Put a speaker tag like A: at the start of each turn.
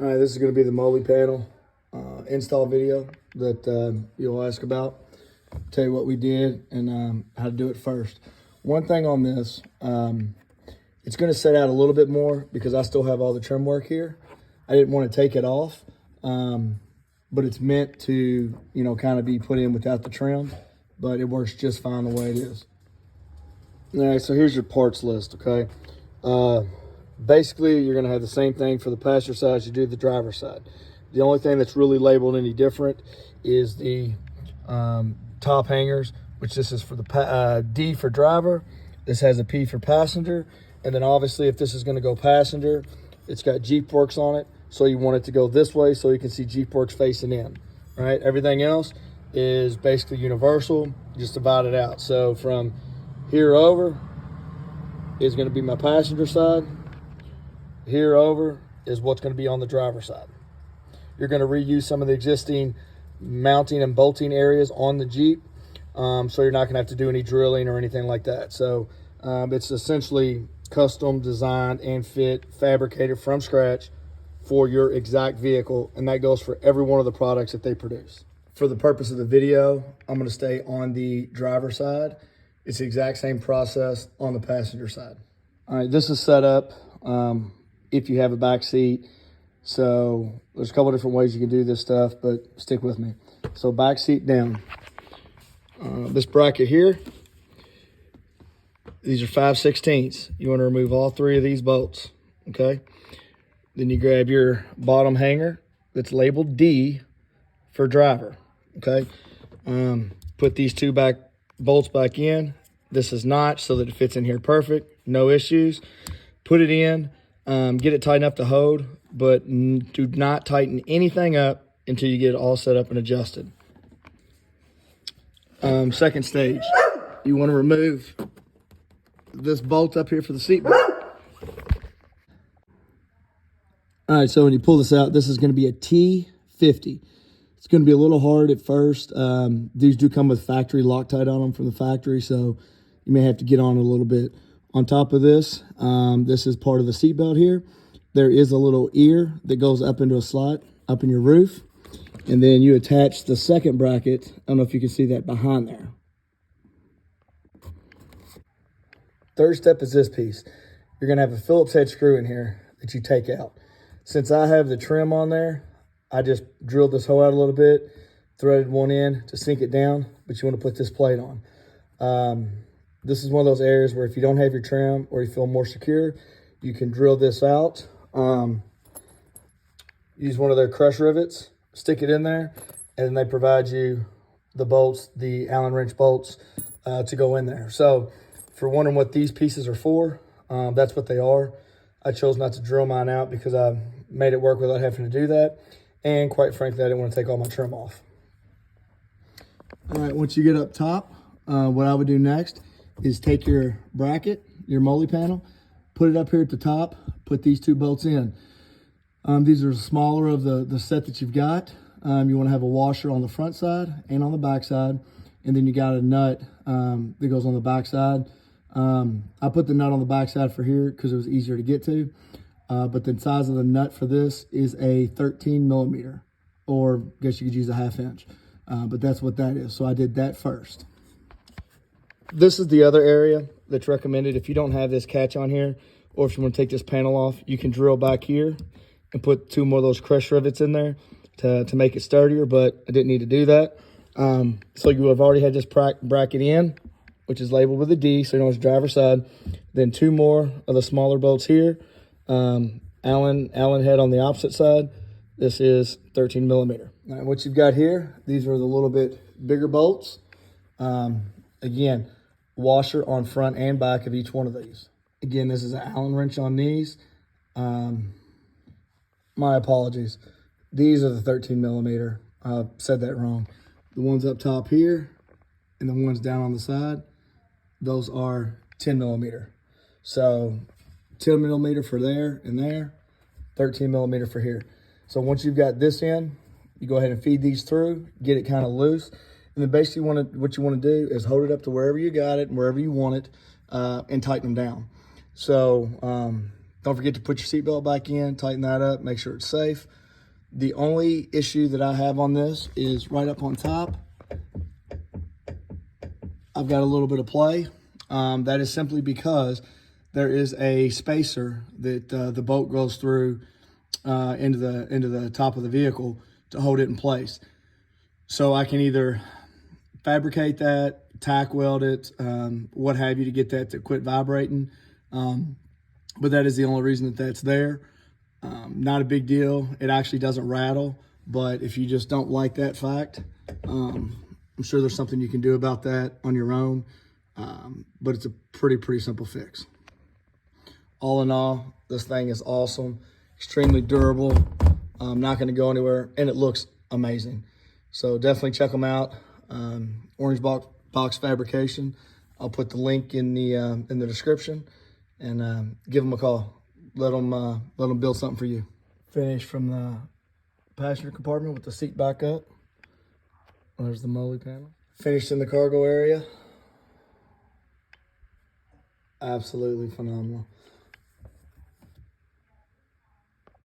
A: All right, this is going to be the Molle panel install video that you'll ask about. Tell you what we did and how to do it first. One thing on this, it's going to set out a little bit more because I still have all the trim work here. I didn't want to take it off, but it's meant to, you know, kind of be put in without the trim, but it works just fine the way it is. All right, so here's your parts list, okay? Basically, you're going to have the same thing for the passenger side as you do the driver's side. The only thing that's really labeled any different is the top hangers, which this is for the D for driver. This has a P for passenger. And then obviously, if this is going to go passenger, it's got JPWorks on it. So you want it to go this way so you can see JPWorks facing in, right? Everything else is basically universal, just divide it out. So from here over is going to be my passenger side. Here over is what's going to be on the driver's side. You're going to reuse some of the existing mounting and bolting areas on the Jeep, so you're not going to have to do any drilling or anything like that. So it's essentially custom designed and fit, fabricated from scratch for your exact vehicle, and that goes for every one of the products that they produce. For the purpose of the video, I'm going to stay on the driver's side. It's the exact same process on the passenger side. All right, this is set up if you have a back seat. So there's a couple different ways you can do this stuff, but stick with me. So back seat down. This bracket here, these are 5/16. You want to remove all three of these bolts, okay? Then you grab your bottom hanger that's labeled D for driver, okay? Put these two bolts back in. This is notched so that it fits in here perfect, no issues. Put it in, get it tight enough to hold, but do not tighten anything up until you get it all set up and adjusted. Second stage, you want to remove this bolt up here for the seat belt. All right, so when you pull this out, this is going to be a T50. It's going to be a little hard at first. These do come with factory Loctite on them from the factory, so you may have to get on a little bit. On top of this, this is part of the seat belt here. There is a little ear that goes up into a slot up in your roof. And then you attach the second bracket. I don't know if you can see that behind there. Third step is this piece. You're going to have a Phillips head screw in here that you take out. Since I have the trim on there, I just drilled this hole out a little bit, threaded one in to sink it down, but you want to put this plate on. This is one of those areas where if you don't have your trim or you feel more secure, you can drill this out. Use one of their crush rivets, stick it in there, and then they provide you the bolts, the Allen wrench bolts to go in there. So if you're wondering what these pieces are for, that's what they are. I chose not to drill mine out because I made it work without having to do that. And quite frankly, I didn't want to take all my trim off. All right, once you get up top, what I would do next is take your bracket, your Molle panel, put it up here at the top, put these two bolts in. These are smaller of the set that you've got. You want to have a washer on the front side and on the back side, and then you got a nut that goes on the back side. I put the nut on the back side for here because it was easier to get to, but the size of the nut for this is a 13 millimeter, or I guess you could use a 1/2 inch, but that's what that is. So I did that first. This is the other area that's recommended. If you don't have this catch on here, or if you want to take this panel off, you can drill back here and put two more of those crush rivets in there to make it sturdier, but I didn't need to do that. So you have already had this bracket in, which is labeled with a D, so you know it's driver's side. Then two more of the smaller bolts here. Allen head on the opposite side. This is 13 millimeter. All right, what you've got here, these are the little bit bigger bolts. Again, washer on front and back of each one of these. Again, this is an Allen wrench on these. My apologies. These are the 13 millimeter. I said that wrong. The ones up top here and the ones down on the side, those are 10 millimeter. So 10 millimeter for there and there, 13 millimeter for here. So once you've got this in, you go ahead and feed these through, get it kind of loose. And then basically what you want to do is hold it up to wherever you got it and wherever you want it, and tighten them down. So Don't forget to put your seatbelt back in, tighten that up, make sure it's safe. The only issue that I have on this is right up on top, I've got a little bit of play. That is simply because there is a spacer that the bolt goes through into the top of the vehicle to hold it in place. So I can either fabricate that, tack weld it, what have you, to get that to quit vibrating. But that is the only reason that that's there. Not a big deal. It actually doesn't rattle, but if you just don't like that fact, I'm sure there's something you can do about that on your own. But it's a pretty simple fix. All in all, this thing is awesome, extremely durable, not gonna go anywhere, and it looks amazing. So definitely check them out. Orange Boxx Fabrication. I'll put the link in the description, and give them a call. Let them build something for you. Finish from the passenger compartment with the seat back up. There's the Molle panel. Finished in the cargo area. Absolutely phenomenal.